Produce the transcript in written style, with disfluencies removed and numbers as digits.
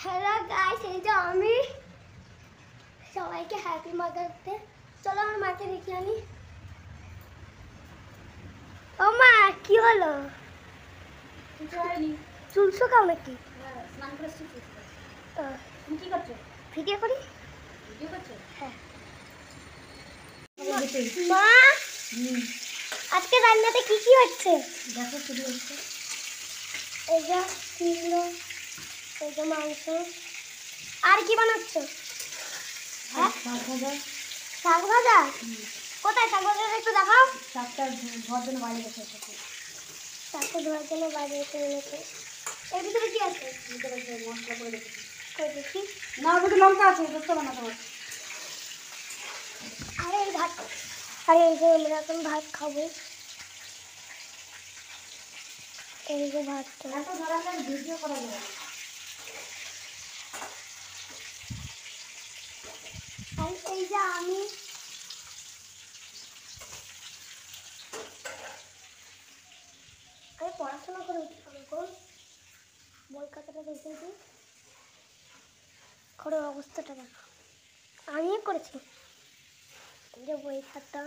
Hello guys, এই যে আমি সবাইকে হ্যাপি মাদার্স ডে। চলো আমার মাকে দেখে আনি। ও মা, কি হলো? চুল শুকাও নাকি? তুমি কি করছো? ভিডিও করি। ভিডিও করছো? হ্যাঁ। মা, আজকে রান্নাতে কি কি হচ্ছে? দেখো শুরু হচ্ছে। এই যে চিংড়ি, এই যে মাংস। আর কি বানাচ্ছ? হ্যাঁ, শাক ভাজা। শাক ভাজা? কোথায় শাক ভাজা একটু দেখাও। শাকটা ধোয়ার জন্য বাইরে বসে আছে। শাকটা ধোয়ার জন্য বাইরে রেখে এনেছে। এর ভিতরে কি আছে? ভিতরে যে মশলা করে রেখেছি। কই দেখি। না, ওর ভিতরে লঙ্কা আছে, বুঝতে পারো না তোমার। আরে এই ভাত, আরে এই যে আমরা এখন ভাত খাবো। এই যে ভাতটা। এত ধরনের ভিডিও করা যায়। আর এই যে আমি পড়াশোনা করে এখন বই খাতাটা দেখে দিই। ঘরের অবস্থাটা দেখো, আমি করেছি। এই যে বই খাতা।